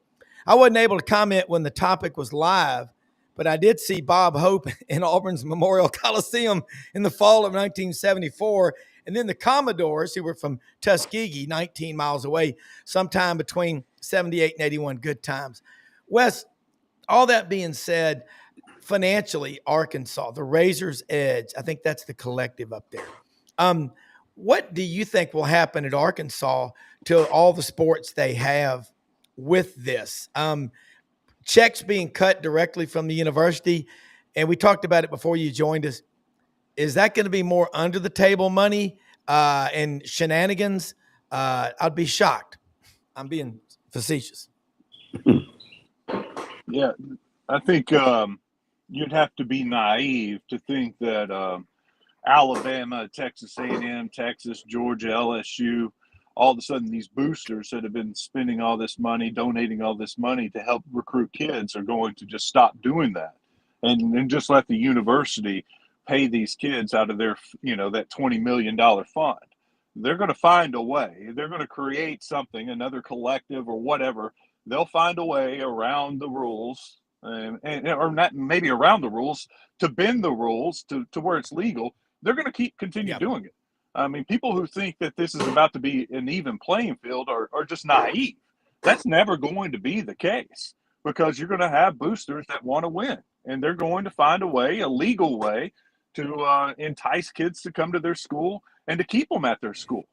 I wasn't able to comment when the topic was live, but I did see Bob Hope in Auburn's Memorial Coliseum in the fall of 1974. And then the Commodores, who were from Tuskegee, 19 miles away, sometime between 78 and 81. Good times. Wes, all that being said, financially, Arkansas, the razor's edge, I think that's the collective up there. What do you think will happen at Arkansas to all the sports they have with this? Checks being cut directly from the university, and we talked about it before you joined us. Is that going to be more under the table money and shenanigans? I'd be shocked. I'm being facetious. Yeah, I think you'd have to be naive to think that Alabama, Texas A&M, Texas, Georgia, LSU, all of a sudden these boosters that have been spending all this money, donating all this money to help recruit kids are going to just stop doing that and just let the university pay these kids out of their, that $20 million fund. They're going to find a way. They're going to create something, another collective or whatever. They'll find a way around the rules or not maybe around the rules to bend the rules to where it's legal. They're going to continue doing it. I mean, people who think that this is about to be an even playing field are just naive. That's never going to be the case because you're going to have boosters that want to win, and they're going to find a way, a legal way, to entice kids to come to their school and to keep them at their school.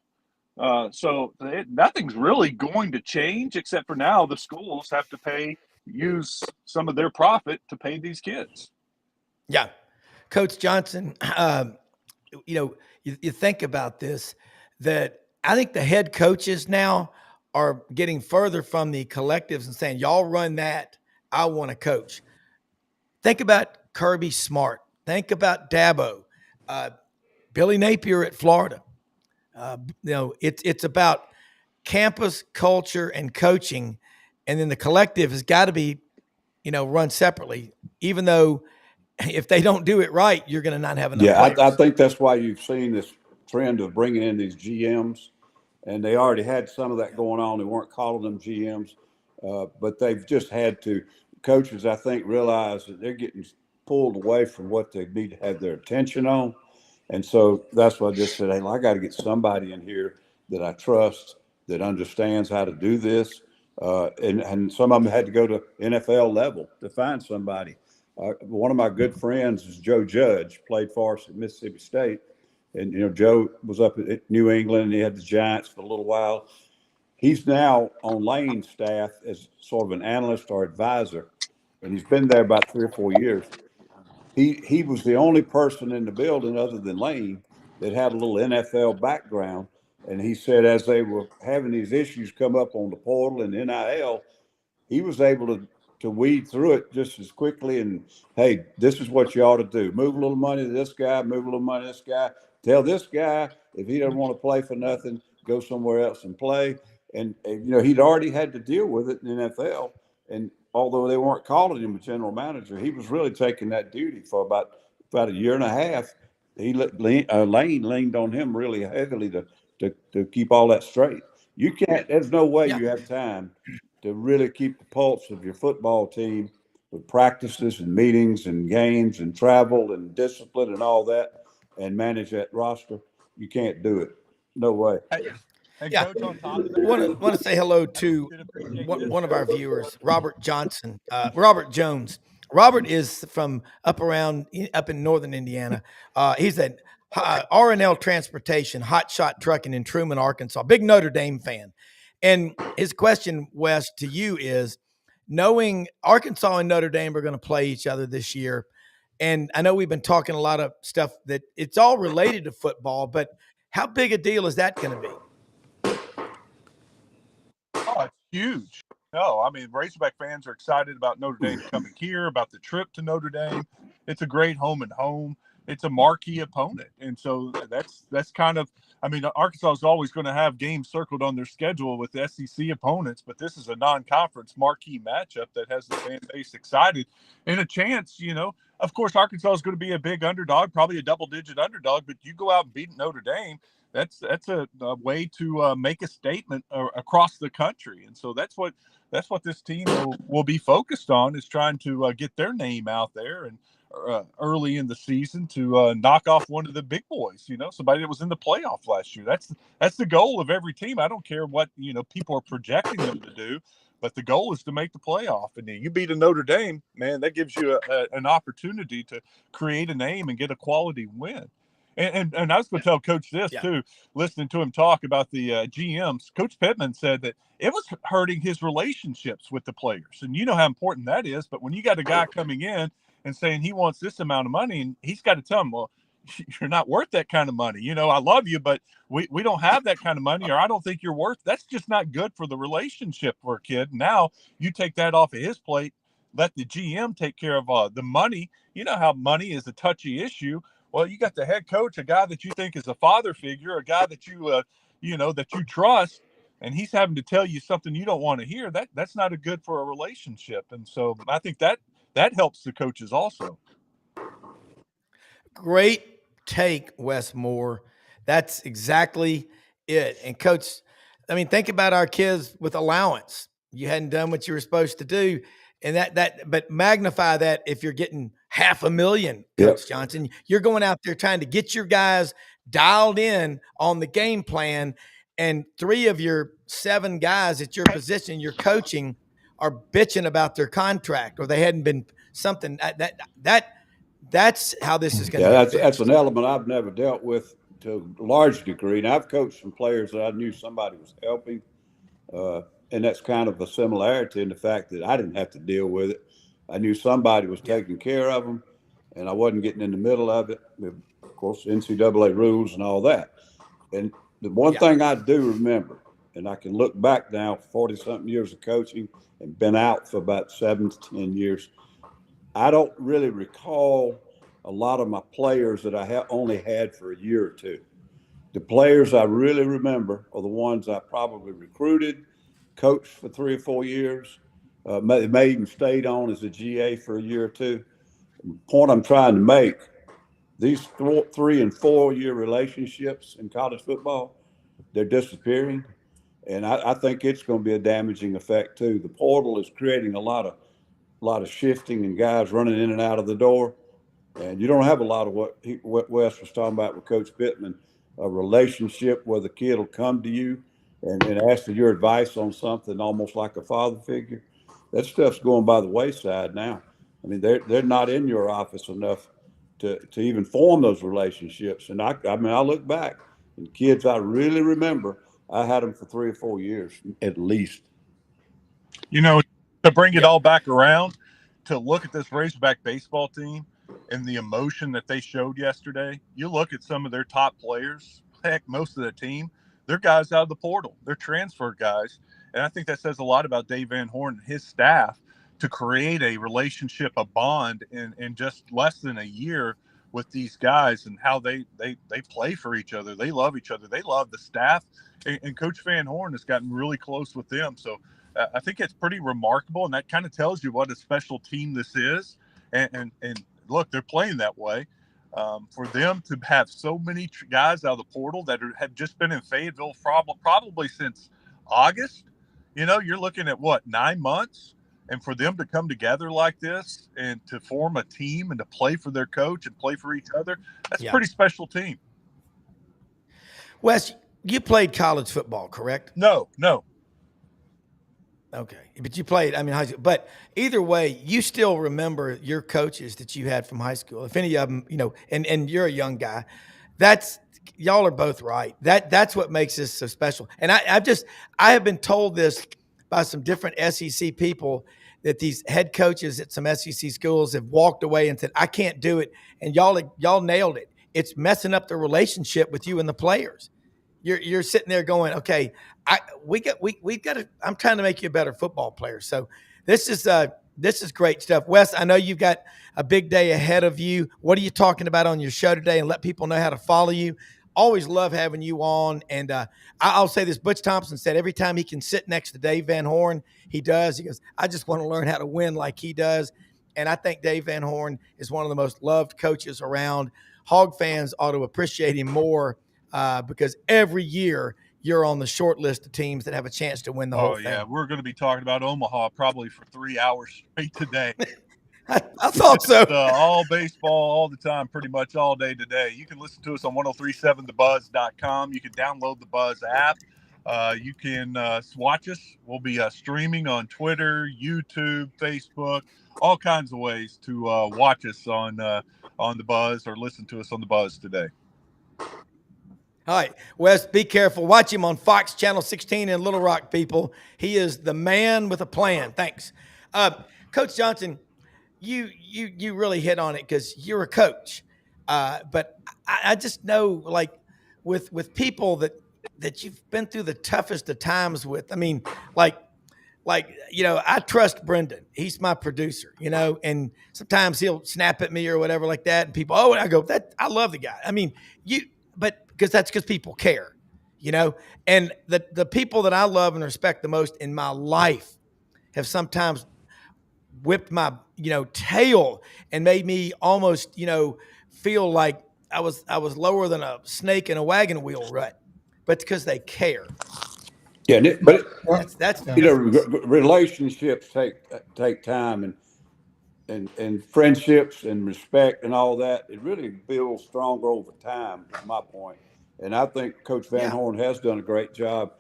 So nothing's really going to change except for now the schools have to use some of their profit to pay these kids. Yeah. Coach Johnson, you think about this, that I think the head coaches now are getting further from the collectives and saying, y'all run that, I want to coach. Think about Kirby Smart. Think about Dabo, Billy Napier at Florida. It's about campus culture and coaching, and then the collective has got to be, run separately, even though if they don't do it right, you're going to not have enough players. I think that's why you've seen this trend of bringing in these GMs, and they already had some of that going on. They weren't calling them GMs, but they've just had to. Coaches, I think, realize that they're getting pulled away from what they need to have their attention on. And so that's why I just said, hey, I got to get somebody in here that I trust, that understands how to do this. And some of them had to go to NFL level to find somebody. One of my good friends is Joe Judge, played for us at Mississippi State. And, Joe was up at New England, and he had the Giants for a little while. He's now on Lane's staff as sort of an analyst or advisor, and he's been there about 3 or 4 years. He was the only person in the building other than Lane that had a little NFL background. And he said as they were having these issues come up on the portal and NIL, he was able to weed through it just as quickly. And, hey, this is what you ought to do. Move a little money to this guy, move a little money to this guy. Tell this guy if he doesn't want to play for nothing, go somewhere else and play. And he'd already had to deal with it in the NFL. And although they weren't calling him a general manager, he was really taking that duty for about a year and a half. Lane leaned on him really heavily to keep all that straight. You can't. There's no way you have time to really keep the pulse of your football team with practices and meetings and games and travel and discipline and all that, and manage that roster. You can't do it. No way. Yeah, want to say hello to one of our viewers, Robert Johnson, Robert Jones. Robert is from up in northern Indiana. He's at R&L Transportation, Hot Shot Trucking in Truman, Arkansas. Big Notre Dame fan. And his question, Wes, to you is, knowing Arkansas and Notre Dame are going to play each other this year, And I know we've been talking a lot of stuff that it's all related to football, but how big a deal is that going to be? Oh, it's huge. No, I mean, Razorback fans are excited about Notre Dame coming here, about the trip to Notre Dame. It's a great home and home. It's a marquee opponent. And so that's kind of, I mean, Arkansas is always going to have games circled on their schedule with SEC opponents, but this is a non-conference marquee matchup that has the fan base excited and a chance, of course, Arkansas is going to be a big underdog, probably a double-digit underdog, but you go out and beat Notre Dame, that's a way to make a statement across the country. And so that's what this team will be focused on, is trying to get their name out there and early in the season to knock off one of the big boys, somebody that was in the playoff last year. That's the goal of every team. I don't care what, people are projecting them to do, but the goal is to make the playoff. And you beat a Notre Dame, man, that gives you an opportunity to create a name and get a quality win. And I was going to tell Coach this too, listening to him talk about the GMs. Coach Pittman said that it was hurting his relationships with the players. And you know how important that is. But when you got a guy coming in and saying he wants this amount of money, and he's got to tell him, well, you're not worth that kind of money. I love you, but we don't have that kind of money, or I don't think you're worth. That's just not good for the relationship for a kid. Now you take that off of his plate, let the GM take care of the money. You know how money is a touchy issue. Well, you got the head coach, a guy that you think is a father figure, a guy that you, that you trust, and he's having to tell you something you don't want to hear. That's not a good for a relationship. And so I think that helps the coaches also. Great take, Wess Moore. That's exactly it. And Coach, I mean, think about our kids with allowance. You hadn't done what you were supposed to do. And but magnify that if you're getting $500,000, Coach Johnson, you're going out there trying to get your guys dialed in on the game plan. And 3 of your 7 guys at your position you're coaching are bitching about their contract, or they hadn't been something that's how this is going to be. That's an element I've never dealt with to a large degree. And I've coached some players that I knew somebody was helping. And that's kind of a similarity in the fact that I didn't have to deal with it. I knew somebody was taking care of them, and I wasn't getting in the middle of it. Of course, NCAA rules and all that. And the one thing I do remember, and I can look back now, 40-something years of coaching and been out for about 7 to 10 years, I don't really recall a lot of my players that I only had for a year or two. The players I really remember are the ones I probably recruited, coached for 3 or 4 years, may even stayed on as a GA for a year or two. The point I'm trying to make, these 3 and 4 year relationships in college football, they're disappearing. And I think it's going to be a damaging effect too. The portal is creating a lot of shifting and guys running in and out of the door. And you don't have a lot of what Wes was talking about with Coach Pittman, a relationship where the kid will come to you and ask for your advice on something, almost like a father figure. That stuff's going by the wayside now. I mean, they're not in your office enough to even form those relationships. And I look back, and kids I really remember, I had them for 3 or 4 years at least. To bring it all back around, to look at this Razorback baseball team and the emotion that they showed yesterday, you look at some of their top players, heck, most of the team, they're guys out of the portal. They're transfer guys. And I think that says a lot about Dave Van Horn and his staff to create a relationship, a bond in just less than a year with these guys, and how they play for each other. They love each other. They love the staff. And Coach Van Horn has gotten really close with them. So I think it's pretty remarkable. And that kind of tells you what a special team this is. And look, they're playing that way. For them to have so many guys out of the portal that have just been in Fayetteville probably since August, you're looking at 9 months, and for them to come together like this and to form a team and to play for their coach and play for each other, that's a pretty special team. Wes, you played college football, correct? No. Okay, but you played, high school. But either way, you still remember your coaches that you had from high school. If any of them, and you're a young guy, y'all are both right. That's what makes this so special. And I have been told this by some different SEC people that these head coaches at some SEC schools have walked away and said, I can't do it. And y'all nailed it. It's messing up the relationship with you and the players. You're sitting there going, okay, we got to, I'm trying to make you a better football player. So this is great stuff. Wes, I know you've got a big day ahead of you. What are you talking about on your show today? And let people know how to follow you. Always love having you on. And I'll say this, Butch Thompson said every time he can sit next to Dave Van Horn, he does. He goes, I just want to learn how to win like he does. And I think Dave Van Horn is one of the most loved coaches around. Hog fans ought to appreciate him more because every year you're on the short list of teams that have a chance to win the whole thing. Oh, yeah. We're going to be talking about Omaha probably for 3 hours straight today. I thought so. All baseball all the time, pretty much all day today. You can listen to us on 1037thebuzz.com. You can download the Buzz app. You can watch us. We'll be streaming on Twitter, YouTube, Facebook, all kinds of ways to watch us on the Buzz or listen to us on the Buzz today. All right, Wes, be careful. Watch him on Fox Channel 16 in Little Rock, people. He is the man with a plan. Thanks. Coach Johnson, you really hit on it because you're a coach. But I just know, like, with people that you've been through the toughest of times with. I mean, like I trust Brendan. He's my producer, and sometimes he'll snap at me or whatever like that. And people, and I go, I love the guy. I mean, but because people care, and the people that I love and respect the most in my life have sometimes whipped my, tail and made me almost, feel like I was lower than a snake in a wagon wheel rut, but because they care. Yeah, but that's relationships take time and friendships and respect and all that. It really builds stronger over time, is my point. And I think Coach Van Horn has done a great job.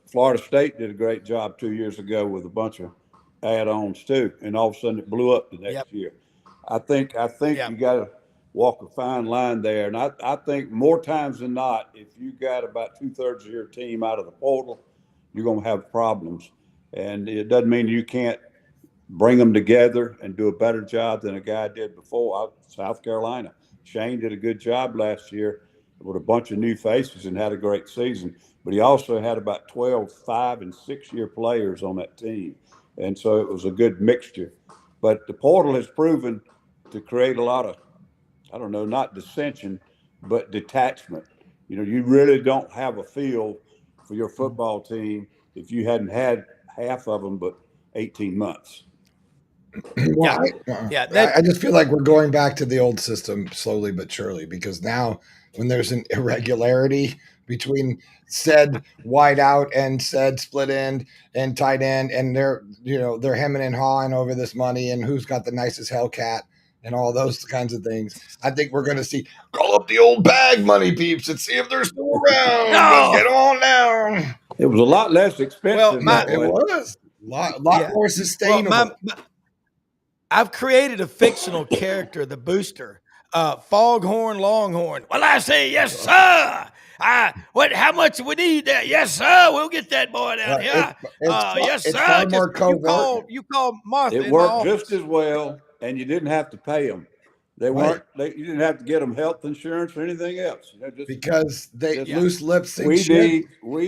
Florida State did a great job 2 years ago with a bunch of add-ons too, and all of a sudden it blew up the next year. I think you got to walk a fine line there, and I think more times than not, if you got about 2/3 of your team out of the portal, you're going to have problems, and it doesn't mean you can't bring them together and do a better job than a guy did before. South Carolina, Shane did a good job last year with a bunch of new faces and had a great season, but he also had about 12 5- and 6-year players on that team. And so it was a good mixture. But the portal has proven to create a lot of, I don't know, not dissension, but detachment. You really don't have a feel for your football team if you hadn't had half of them but 18 months. Well, I just feel like we're going back to the old system slowly but surely, because now when there's an irregularity between said wide out and said split end and tight end, and they're hemming and hawing over this money and who's got the nicest Hellcat and all those kinds of things. I think we're going to see, call up the old bag money peeps and see if they're still around. Let's get on down. It was a lot less expensive. It was a lot more sustainable. I've created a fictional character, the Booster, Foghorn Longhorn. Well, I say, yes, sir. How much we need there? Yes, sir. We'll get that boy down here. Yes, sir. Far more covert. You called Martha. It worked just as well, and you didn't have to pay them. They weren't. You didn't have to get them health insurance or anything else. Because they loose lips. We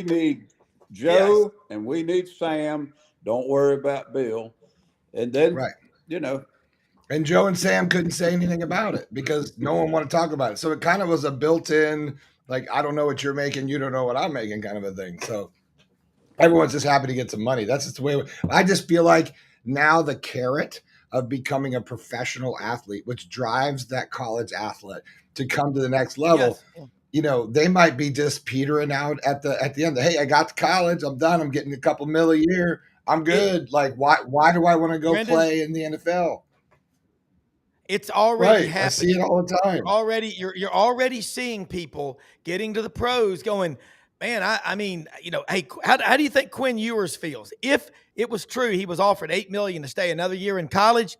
need Joe and we need Sam. Don't worry about Bill. And then and Joe and Sam couldn't say anything about it because no one wanted to talk about it. So it kind of was a built-in, like, I don't know what you're making, you don't know what I'm making kind of a thing. So everyone's just happy to get some money. That's just the way. I just feel like now the carrot of becoming a professional athlete, which drives that college athlete to come to the next level, they might be just petering out at the end. Hey, I got to college. I'm done. I'm getting a couple mil a year. I'm good. Like, why do I want to go play in the NFL? It's already happening. I see it all the time. You're already seeing people getting to the pros going, man, I mean, hey, how do you think Quinn Ewers feels? If it was true he was offered $8 million to stay another year in college,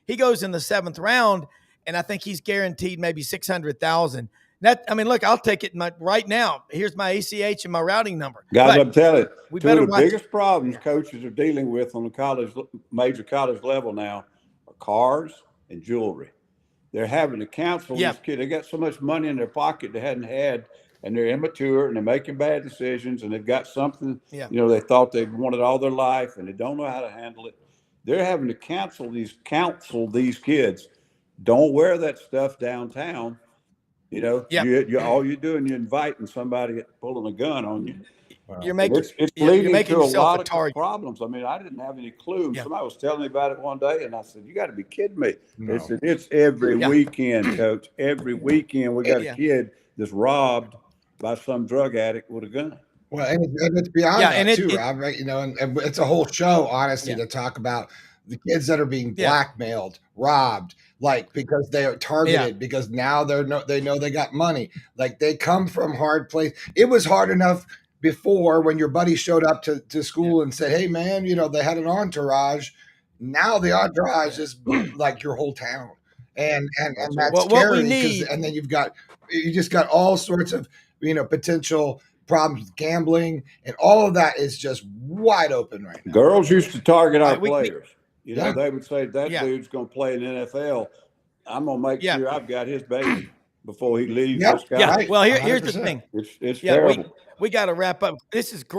he goes in the 7th round, and I think he's guaranteed maybe $600,000. Look, I'll take it right now. Here's my ACH and my routing number. Guys, But I'm telling you, we two of better the watch. biggest problems coaches are dealing with on the major college level now are cars and jewelry. They're having to counsel these kids. They got so much money in their pocket they hadn't had, and they're immature and they're making bad decisions, and they've got something, they thought they wanted all their life, and they don't know how to handle it. They're having to counsel these kids. Don't wear that stuff downtown. All you're doing, you're inviting somebody pulling a gun on you. You're making it's leading to a lot of problems. I mean, I didn't have any clue. Somebody was telling me about it one day, and I said, "You got to be kidding me!" No. It's every weekend, Coach. Every weekend, we got a kid that's robbed by some drug addict with a gun. Well, and it's beyond that too, Rob. Right? And it's a whole show, honestly, to talk about the kids that are being blackmailed, robbed, because they are targeted, because now they know they got money. Like, they come from hard place. It was hard enough before when your buddy showed up to school and said, "Hey man, they had an entourage." Now the entourage is like your whole town. And that's scary. What we need, and then you just got all sorts of, potential problems with gambling, and all of that is just wide open right now. Girls used to target our players. They would say, that dude's going to play in the NFL. I'm going to make sure I've got his baby before he leaves this guy. Yeah. Well, here's the thing. It's terrible. We got to wrap up.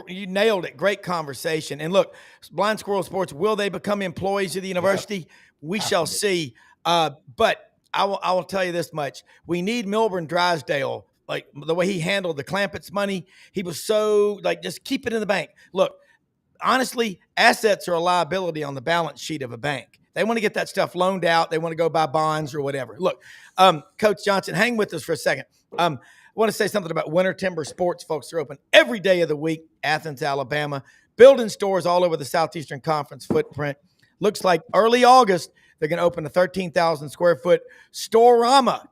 You nailed it. Great conversation. And look, Blind Squirrel Sports, will they become employees of the university? We shall see. But I will tell you this much. We need Milburn Drysdale. Like, the way he handled the Clampetts money, he was so, just keep it in the bank. Look, honestly, assets are a liability on the balance sheet of a bank. They want to get that stuff loaned out. They want to go buy bonds or whatever. Look, Coach Johnson, hang with us for a second. I want to say something about Winter Timber Sports. Folks are open every day of the week. Athens, Alabama. Building stores all over the Southeastern Conference footprint. Looks like early August, they're going to open a 13,000 square foot Storama.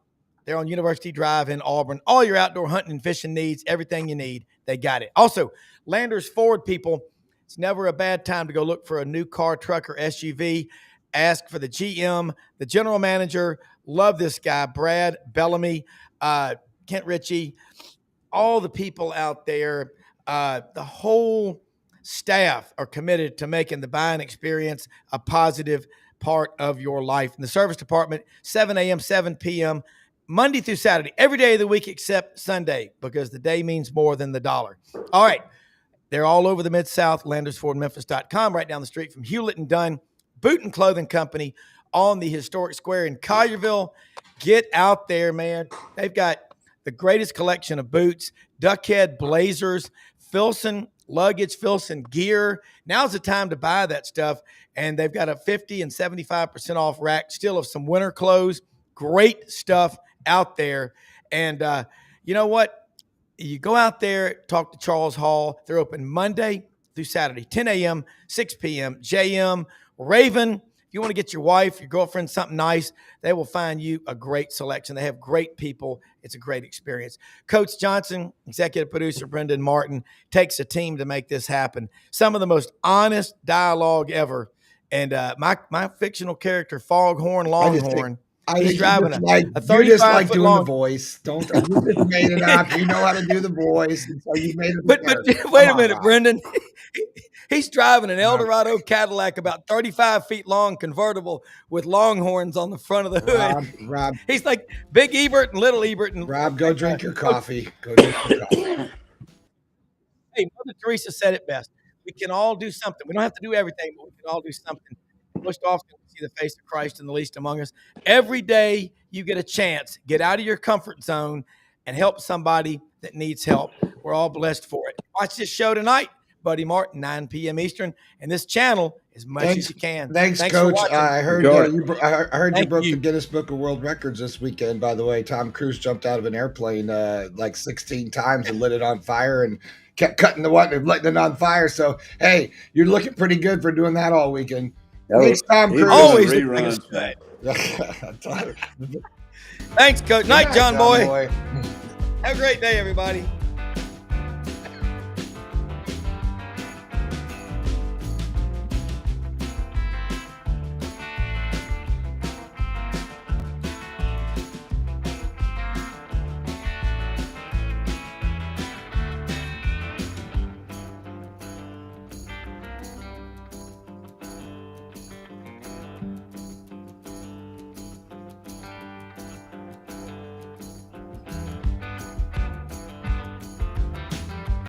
They're on University Drive in Auburn. All your outdoor hunting and fishing needs, everything you need, they got it. Also, Landers Ford, people, it's never a bad time to go look for a new car, truck, or SUV. Ask for the GM, the general manager. Love this guy, Brad Bellamy, Kent Ritchie, all the people out there. The whole staff are committed to making the buying experience a positive part of your life. In the service department, 7 a.m., 7 p.m., Monday through Saturday, every day of the week except Sunday, because the day means more than the dollar. All right. They're all over the Mid-South, LandersFordMemphis.com, right down the street from Hewlett and Dunn Boot and Clothing Company on the historic square in Collierville. Get out there, man. They've got the greatest collection of boots, Duckhead blazers, Filson luggage, Filson gear. Now's the time to buy that stuff. And they've got a 50 and 75% off rack still of some winter clothes. Great stuff out there. And you know what? You go out there, talk to Charles Hall. They're open Monday through Saturday, 10 a.m., 6 p.m. JM, Raven. If you want to get your wife, your girlfriend something nice, they will find you a great selection. They have great people. It's a great experience. Coach Johnson, executive producer Brendan Martin, takes a team to make this happen. Some of the most honest dialogue ever. And my fictional character, Foghorn Longhorn, he's driving a 35-foot long. The voice. Don't you just made it up. You know how to do the voice. And so you made it. But wait a minute, Brendan. He's driving an Eldorado Cadillac about 35 feet long, convertible with Longhorns on the front of the hood. Rob. He's like Big Ebert and Little Ebert. And Rob, go drink your coffee. Go drink your coffee. Hey, Mother Teresa said it best. We can all do something. We don't have to do everything, but we can all do something. Most often we see the face of Christ in the least among us. Every day you get a chance, get out of your comfort zone and help somebody that needs help. We're all blessed for it. Watch this show tonight, Buddy Martin, 9 p.m. Eastern, and this channel as much as you can. Thanks Coach. I heard you broke the Guinness Book of World Records this weekend, by the way. Tom Cruise jumped out of an airplane like 16 times and lit it on fire and kept cutting the water and letting it on fire. So, hey, you're looking pretty good for doing that all weekend. Thanks, Tom Cruise. Always reruns. Thanks, Coach. Night, John Boy. Have a great day, everybody.